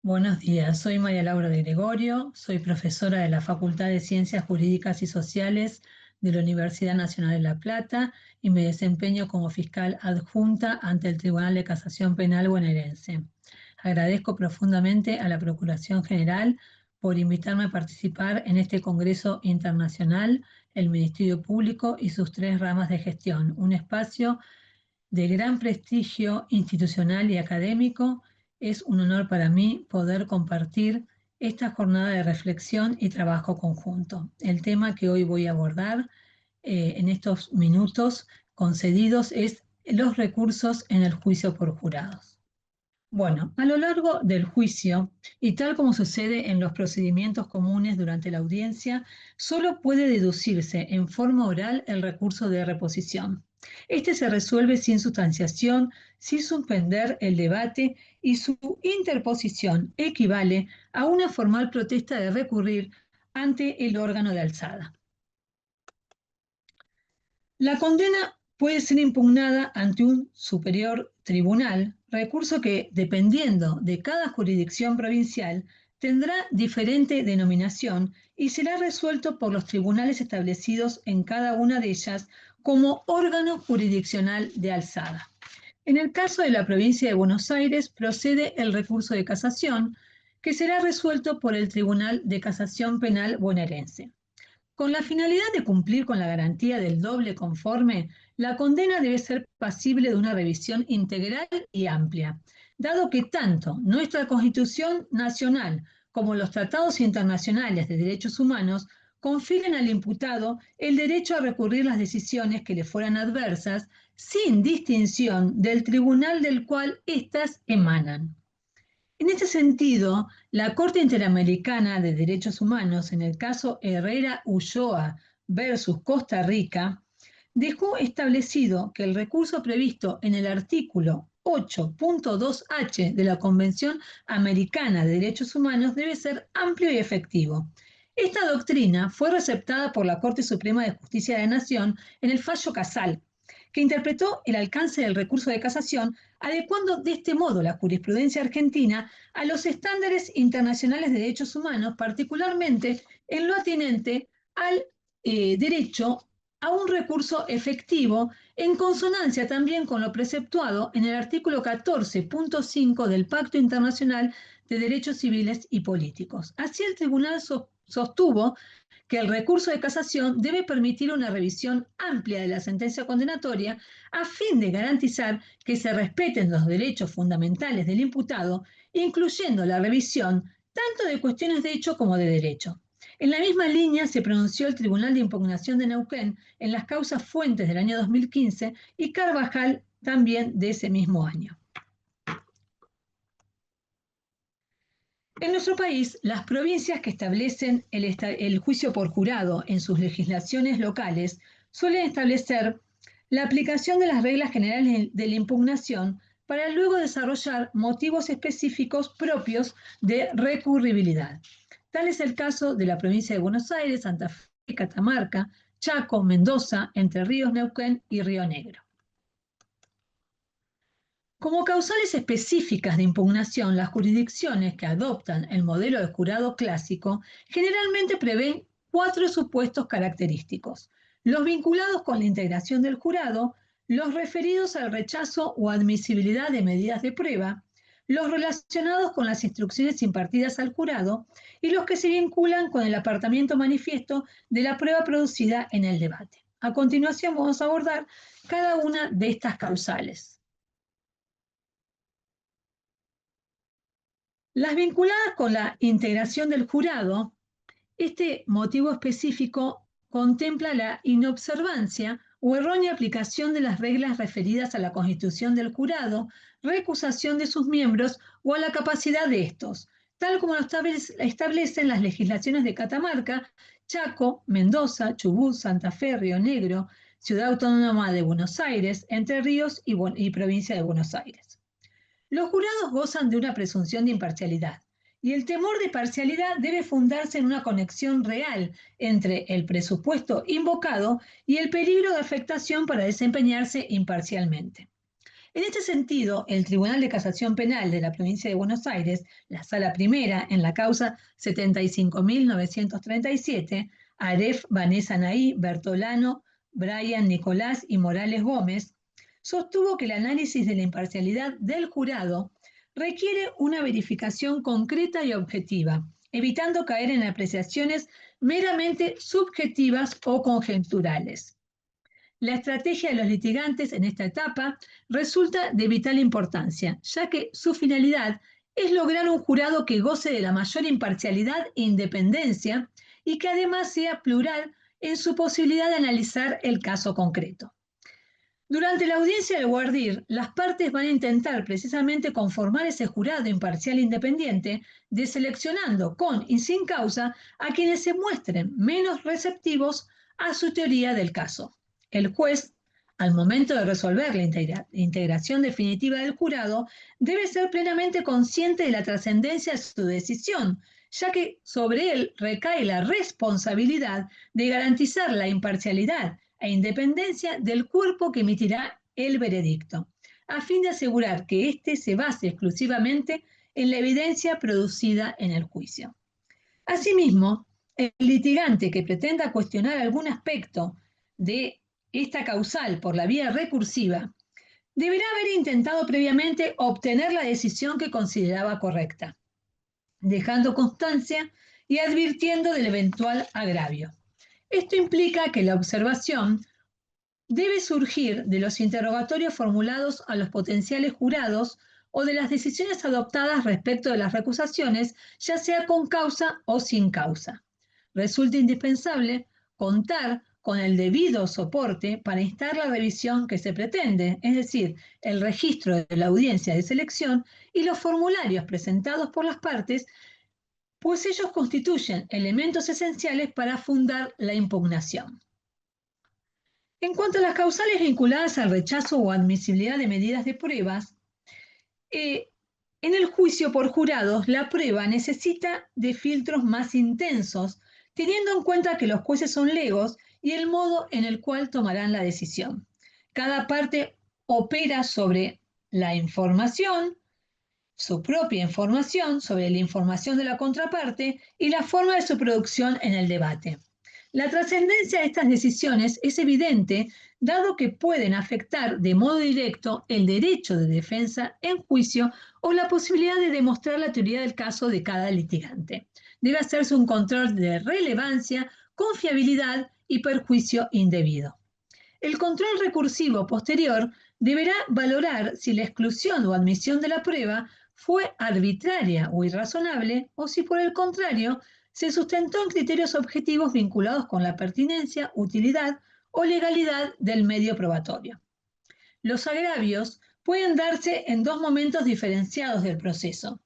Buenos días, soy María Laura de Gregorio, soy profesora de la Facultad de Ciencias Jurídicas y Sociales de la Universidad Nacional de La Plata y me desempeño como fiscal adjunta ante el Tribunal de Casación Penal bonaerense. Agradezco profundamente a la Procuración General por invitarme a participar en este Congreso Internacional, el Ministerio Público y sus tres ramas de gestión, un espacio de gran prestigio institucional y académico. Es un honor para mí poder compartir esta jornada de reflexión y trabajo conjunto. El tema que hoy voy a abordar en estos minutos concedidos es los recursos en el juicio por jurados. Bueno, a lo largo del juicio, y tal como sucede en los procedimientos comunes durante la audiencia, solo puede deducirse en forma oral el recurso de reposición. Este se resuelve sin sustanciación, sin suspender el debate y su interposición equivale a una formal protesta de recurrir ante el órgano de alzada. La condena puede ser impugnada ante un superior tribunal, recurso que, dependiendo de cada jurisdicción provincial, tendrá diferente denominación y será resuelto por los tribunales establecidos en cada una de ellas como órgano jurisdiccional de alzada. En el caso de la provincia de Buenos Aires, procede el recurso de casación, que será resuelto por el Tribunal de Casación Penal bonaerense. Con la finalidad de cumplir con la garantía del doble conforme, la condena debe ser pasible de una revisión integral y amplia, dado que tanto nuestra Constitución Nacional como los tratados internacionales de derechos humanos confieren al imputado el derecho a recurrir las decisiones que le fueran adversas sin distinción del tribunal del cual éstas emanan. En este sentido, la Corte Interamericana de Derechos Humanos, en el caso Herrera-Ulloa versus Costa Rica, dejó establecido que el recurso previsto en el artículo 8.2h de la Convención Americana de Derechos Humanos debe ser amplio y efectivo. Esta doctrina fue receptada por la Corte Suprema de Justicia de la Nación en el fallo Casal, que interpretó el alcance del recurso de casación, adecuando de este modo la jurisprudencia argentina a los estándares internacionales de derechos humanos, particularmente en lo atinente al derecho a un recurso efectivo, en consonancia también con lo preceptuado en el artículo 14.5 del Pacto Internacional de Derechos Civiles y Políticos. Así el tribunal sostuvo que el recurso de casación debe permitir una revisión amplia de la sentencia condenatoria a fin de garantizar que se respeten los derechos fundamentales del imputado, incluyendo la revisión tanto de cuestiones de hecho como de derecho. En la misma línea se pronunció el Tribunal de Impugnación de Neuquén en las causas Fuentes del año 2015 y Carvajal también de ese mismo año. En nuestro país, las provincias que establecen el juicio por jurado en sus legislaciones locales suelen establecer la aplicación de las reglas generales de la impugnación para luego desarrollar motivos específicos propios de recurribilidad. Tal es el caso de la provincia de Buenos Aires, Santa Fe, Catamarca, Chaco, Mendoza, Entre Ríos, Neuquén y Río Negro. Como causales específicas de impugnación, las jurisdicciones que adoptan el modelo de jurado clásico generalmente prevén 4 supuestos característicos: los vinculados con la integración del jurado, los referidos al rechazo o admisibilidad de medidas de prueba, los relacionados con las instrucciones impartidas al jurado y los que se vinculan con el apartamiento manifiesto de la prueba producida en el debate. A continuación vamos a abordar cada una de estas causales. Las vinculadas con la integración del jurado, este motivo específico contempla la inobservancia o errónea aplicación de las reglas referidas a la constitución del jurado, recusación de sus miembros o a la capacidad de estos, tal como lo establecen las legislaciones de Catamarca, Chaco, Mendoza, Chubut, Santa Fe, Río Negro, Ciudad Autónoma de Buenos Aires, Entre Ríos y Provincia de Buenos Aires. Los jurados gozan de una presunción de imparcialidad y el temor de parcialidad debe fundarse en una conexión real entre el presupuesto invocado y el peligro de afectación para desempeñarse imparcialmente. En este sentido, el Tribunal de Casación Penal de la Provincia de Buenos Aires, la Sala Primera, en la causa 75.937, Aref, Vanessa Naí, Bertolano, Brian, Nicolás y Morales Gómez, sostuvo que el análisis de la imparcialidad del jurado requiere una verificación concreta y objetiva, evitando caer en apreciaciones meramente subjetivas o conjeturales. La estrategia de los litigantes en esta etapa resulta de vital importancia, ya que su finalidad es lograr un jurado que goce de la mayor imparcialidad e independencia y que además sea plural en su posibilidad de analizar el caso concreto. Durante la audiencia del voir dire, las partes van a intentar precisamente conformar ese jurado imparcial e independiente, deseleccionando con y sin causa a quienes se muestren menos receptivos a su teoría del caso. El juez, al momento de resolver la integración definitiva del jurado, debe ser plenamente consciente de la trascendencia de su decisión, ya que sobre él recae la responsabilidad de garantizar la imparcialidad e independencia del cuerpo que emitirá el veredicto, a fin de asegurar que éste se base exclusivamente en la evidencia producida en el juicio. Asimismo, el litigante que pretenda cuestionar algún aspecto de esta causal por la vía recursiva deberá haber intentado previamente obtener la decisión que consideraba correcta, dejando constancia y advirtiendo del eventual agravio. Esto implica que la observación debe surgir de los interrogatorios formulados a los potenciales jurados o de las decisiones adoptadas respecto de las recusaciones, ya sea con causa o sin causa. Resulta indispensable contar con el debido soporte para instar la revisión que se pretende, es decir, el registro de la audiencia de selección y los formularios presentados por las partes, pues ellos constituyen elementos esenciales para fundar la impugnación. En cuanto a las causales vinculadas al rechazo o admisibilidad de medidas de pruebas, en el juicio por jurados, la prueba necesita de filtros más intensos, teniendo en cuenta que los jueces son legos y el modo en el cual tomarán la decisión. Cada parte opera sobre la información, su propia información, sobre la información de la contraparte y la forma de su producción en el debate. La trascendencia de estas decisiones es evidente, dado que pueden afectar de modo directo el derecho de defensa en juicio o la posibilidad de demostrar la teoría del caso de cada litigante. Debe hacerse un control de relevancia, confiabilidad y perjuicio indebido. El control recursivo posterior deberá valorar si la exclusión o admisión de la prueba fue arbitraria o irrazonable o si por el contrario se sustentó en criterios objetivos vinculados con la pertinencia, utilidad o legalidad del medio probatorio. Los agravios pueden darse en dos momentos diferenciados del proceso.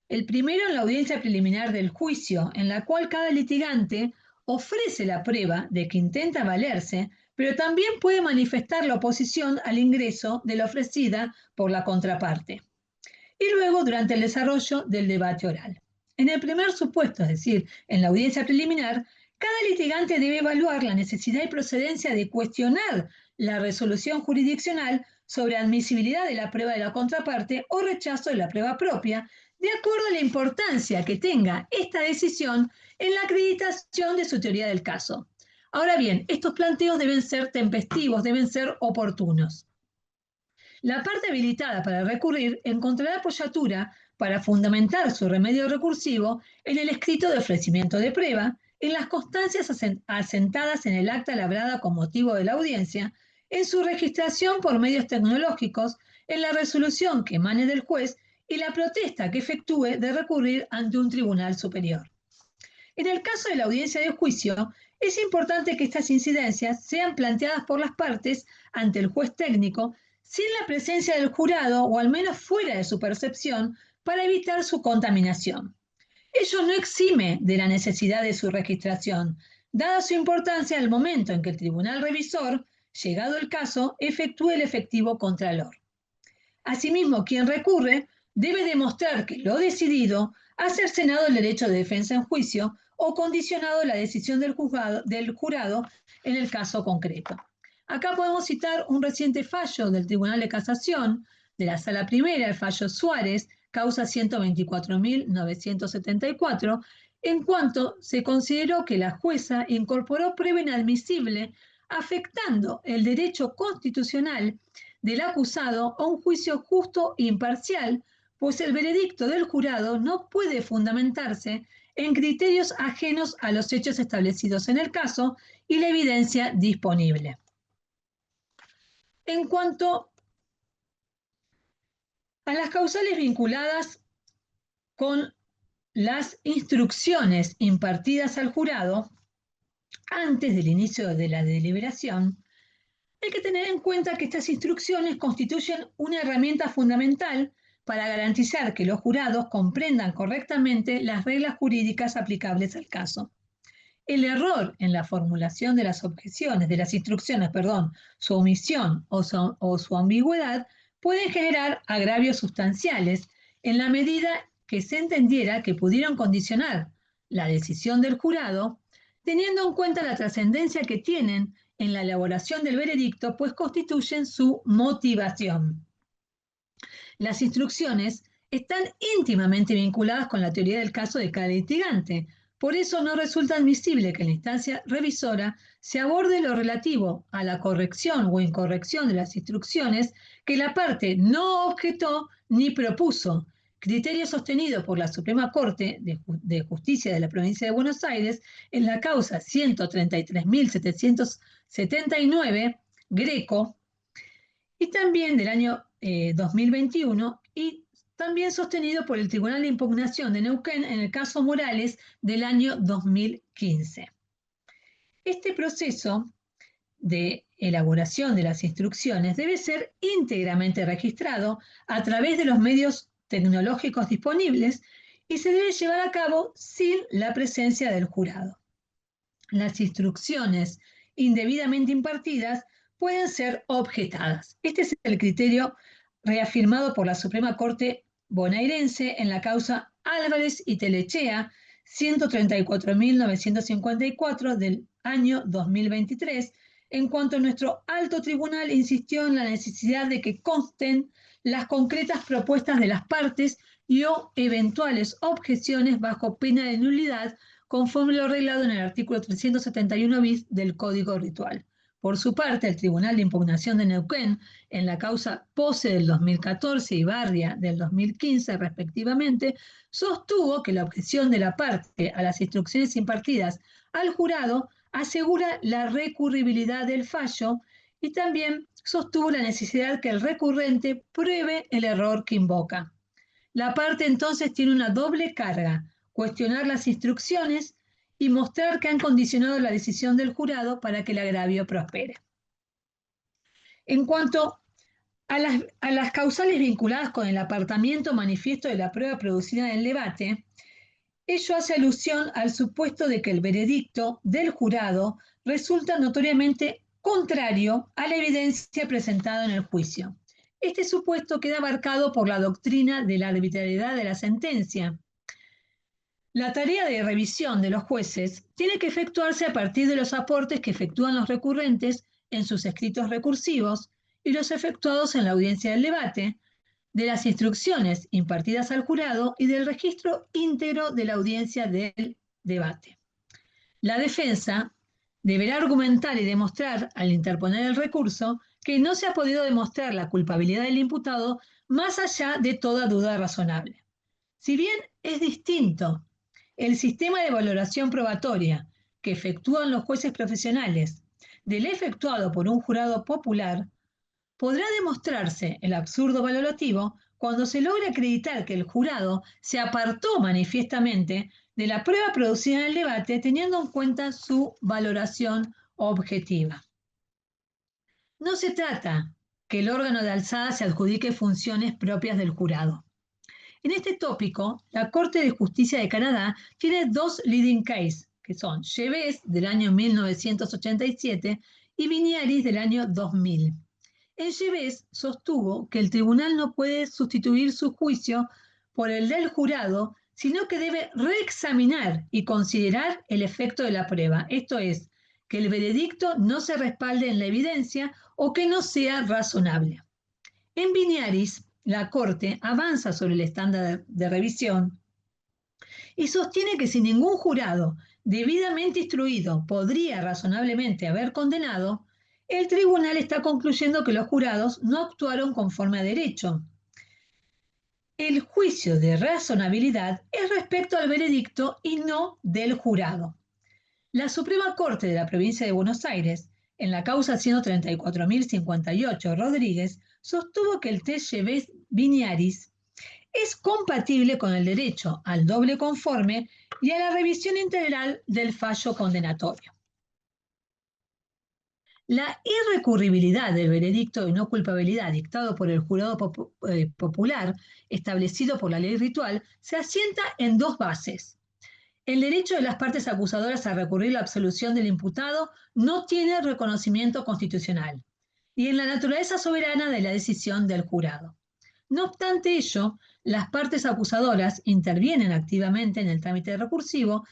El primero en la audiencia preliminar del juicio, en la cual cada litigante ofrece la prueba de que intenta valerse, pero también puede manifestar la oposición al ingreso de la ofrecida por la contraparte. Y luego durante el desarrollo del debate oral. En el primer supuesto, es decir, en la audiencia preliminar, cada litigante debe evaluar la necesidad y procedencia de cuestionar la resolución jurisdiccional sobre admisibilidad de la prueba de la contraparte o rechazo de la prueba propia, de acuerdo a la importancia que tenga esta decisión en la acreditación de su teoría del caso. Ahora bien, estos planteos deben ser tempestivos, deben ser oportunos. La parte habilitada para recurrir encontrará apoyatura para fundamentar su remedio recursivo en el escrito de ofrecimiento de prueba, en las constancias asentadas en el acta labrada con motivo de la audiencia, en su registración por medios tecnológicos, en la resolución que emane del juez y la protesta que efectúe de recurrir ante un tribunal superior. En el caso de la audiencia de juicio, es importante que estas incidencias sean planteadas por las partes ante el juez técnico sin la presencia del jurado o al menos fuera de su percepción para evitar su contaminación. Ello no exime de la necesidad de su registración, dada su importancia al momento en que el tribunal revisor, llegado el caso, efectúe el efectivo contralor. Asimismo, quien recurre debe demostrar que lo decidido ha cercenado el derecho de defensa en juicio o condicionado la decisión del jurado en el caso concreto. Acá podemos citar un reciente fallo del Tribunal de Casación de la Sala Primera, el fallo Suárez, causa 124.974, en cuanto se consideró que la jueza incorporó prueba inadmisible, afectando el derecho constitucional del acusado a un juicio justo e imparcial, pues el veredicto del jurado no puede fundamentarse en criterios ajenos a los hechos establecidos en el caso y la evidencia disponible. En cuanto a las causales vinculadas con las instrucciones impartidas al jurado antes del inicio de la deliberación, hay que tener en cuenta que estas instrucciones constituyen una herramienta fundamental para garantizar que los jurados comprendan correctamente las reglas jurídicas aplicables al caso. El error en la formulación de las objeciones, de las instrucciones, su omisión o su ambigüedad pueden generar agravios sustanciales en la medida que se entendiera que pudieron condicionar la decisión del jurado, teniendo en cuenta la trascendencia que tienen en la elaboración del veredicto, pues constituyen su motivación. Las instrucciones están íntimamente vinculadas con la teoría del caso de cada litigante. Por eso no resulta admisible que en la instancia revisora se aborde lo relativo a la corrección o incorrección de las instrucciones que la parte no objetó ni propuso, criterio sostenido por la Suprema Corte de Justicia de la Provincia de Buenos Aires en la causa 133.779, Greco, y también del año 2021, y también sostenido por el Tribunal de Impugnación de Neuquén en el caso Morales del año 2015. Este proceso de elaboración de las instrucciones debe ser íntegramente registrado a través de los medios tecnológicos disponibles y se debe llevar a cabo sin la presencia del jurado. Las instrucciones indebidamente impartidas pueden ser objetadas. Este es el criterio reafirmado por la Suprema Corte bonaerense en la causa Álvarez y Telechea 134.954 del año 2023, en cuanto nuestro alto tribunal insistió en la necesidad de que consten las concretas propuestas de las partes y o eventuales objeciones bajo pena de nulidad, conforme lo reglado en el artículo 371 bis del Código Ritual. Por su parte, el Tribunal de Impugnación de Neuquén, en la causa Pose del 2014 y Barria del 2015, respectivamente, sostuvo que la objeción de la parte a las instrucciones impartidas al jurado asegura la recurribilidad del fallo y también sostuvo la necesidad que el recurrente pruebe el error que invoca. La parte entonces tiene una doble carga: cuestionar las instrucciones y mostrar que han condicionado la decisión del jurado para que el agravio prospere. En cuanto a las causales vinculadas con el apartamiento manifiesto de la prueba producida en el debate, ello hace alusión al supuesto de que el veredicto del jurado resulta notoriamente contrario a la evidencia presentada en el juicio. Este supuesto queda abarcado por la doctrina de la arbitrariedad de la sentencia. La tarea de revisión de los jueces tiene que efectuarse a partir de los aportes que efectúan los recurrentes en sus escritos recursivos y los efectuados en la audiencia del debate, de las instrucciones impartidas al jurado y del registro íntegro de la audiencia del debate. La defensa deberá argumentar y demostrar, al interponer el recurso, que no se ha podido demostrar la culpabilidad del imputado más allá de toda duda razonable. Si bien es distinto el sistema de valoración probatoria que efectúan los jueces profesionales del efectuado por un jurado popular, podrá demostrarse el absurdo valorativo cuando se logra acreditar que el jurado se apartó manifiestamente de la prueba producida en el debate, teniendo en cuenta su valoración objetiva. No se trata que el órgano de alzada se adjudique funciones propias del jurado. En este tópico, la Corte de Justicia de Canadá tiene dos leading cases, que son Jevez del año 1987 y Viniaris del año 2000. En Jevez sostuvo que el tribunal no puede sustituir su juicio por el del jurado, sino que debe reexaminar y considerar el efecto de la prueba, esto es, que el veredicto no se respalde en la evidencia o que no sea razonable. En Viñaris, la Corte avanza sobre el estándar de revisión y sostiene que si ningún jurado debidamente instruido podría razonablemente haber condenado, el tribunal está concluyendo que los jurados no actuaron conforme a derecho. El juicio de razonabilidad es respecto al veredicto y no del jurado. La Suprema Corte de la Provincia de Buenos Aires, en la causa 134.058 Rodríguez, sostuvo que el TGV Viñaris es compatible con el derecho al doble conforme y a la revisión integral del fallo condenatorio. La irrecurribilidad del veredicto de no culpabilidad dictado por el jurado popular, establecido por la ley ritual, se asienta en dos bases. El derecho de las partes acusadoras a recurrir la absolución del imputado no tiene reconocimiento constitucional, y en la naturaleza soberana de la decisión del jurado. No obstante ello, las partes acusadoras intervienen activamente en el trámite recursivo,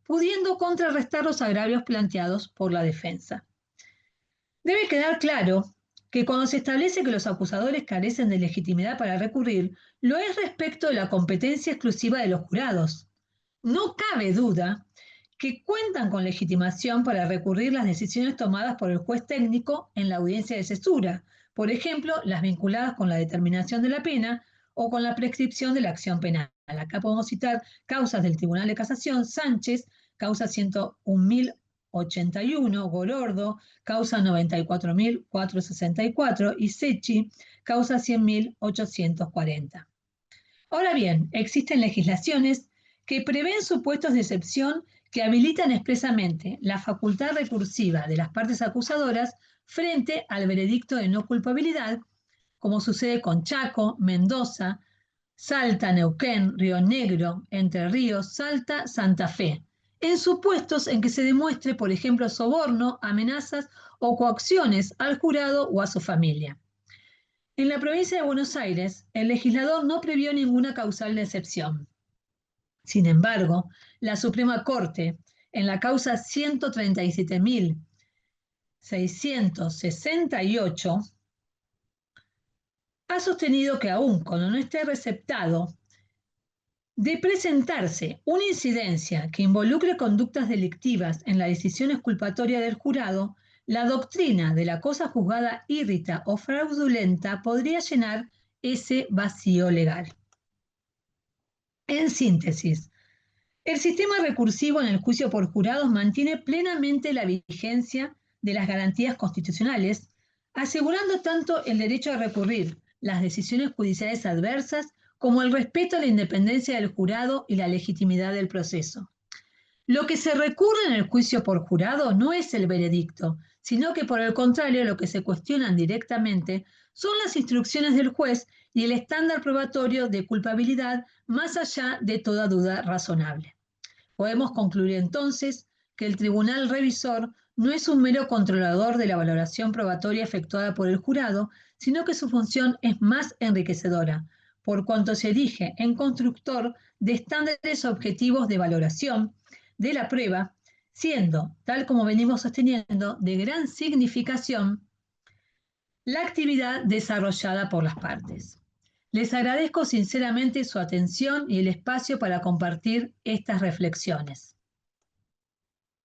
pudiendo contrarrestar los agravios planteados por la defensa. Debe quedar claro que cuando se establece que los acusadores carecen de legitimidad para recurrir, lo es respecto de la competencia exclusiva de los jurados. No cabe duda que cuentan con legitimación para recurrir las decisiones tomadas por el juez técnico en la audiencia de cesura, por ejemplo, las vinculadas con la determinación de la pena o con la prescripción de la acción penal. Acá podemos citar causas del Tribunal de Casación, Sánchez, causa 101.081, Gorordo, causa 94.464 y Secchi, causa 100.840. Ahora bien, existen legislaciones que prevén supuestos de excepción que habilitan expresamente la facultad recursiva de las partes acusadoras frente al veredicto de no culpabilidad, como sucede con Chaco, Mendoza, Salta, Neuquén, Río Negro, Entre Ríos, Salta, Santa Fe, en supuestos en que se demuestre, por ejemplo, soborno, amenazas o coacciones al jurado o a su familia. En la provincia de Buenos Aires, el legislador no previó ninguna causal de excepción. Sin embargo, la Suprema Corte, en la causa 137.668, ha sostenido que aun cuando no esté receptado de presentarse una incidencia que involucre conductas delictivas en la decisión exculpatoria del jurado, la doctrina de la cosa juzgada irrita o fraudulenta podría llenar ese vacío legal. En síntesis, el sistema recursivo en el juicio por jurados mantiene plenamente la vigencia de las garantías constitucionales, asegurando tanto el derecho a recurrir las decisiones judiciales adversas como el respeto a la independencia del jurado y la legitimidad del proceso. Lo que se recurre en el juicio por jurado no es el veredicto, sino que por el contrario lo que se cuestionan directamente son las instrucciones del juez y el estándar probatorio de culpabilidad más allá de toda duda razonable. Podemos concluir entonces que el tribunal revisor no es un mero controlador de la valoración probatoria efectuada por el jurado, sino que su función es más enriquecedora, por cuanto se erige en constructor de estándares objetivos de valoración de la prueba, siendo, tal como venimos sosteniendo, de gran significación la actividad desarrollada por las partes. Les agradezco sinceramente su atención y el espacio para compartir estas reflexiones.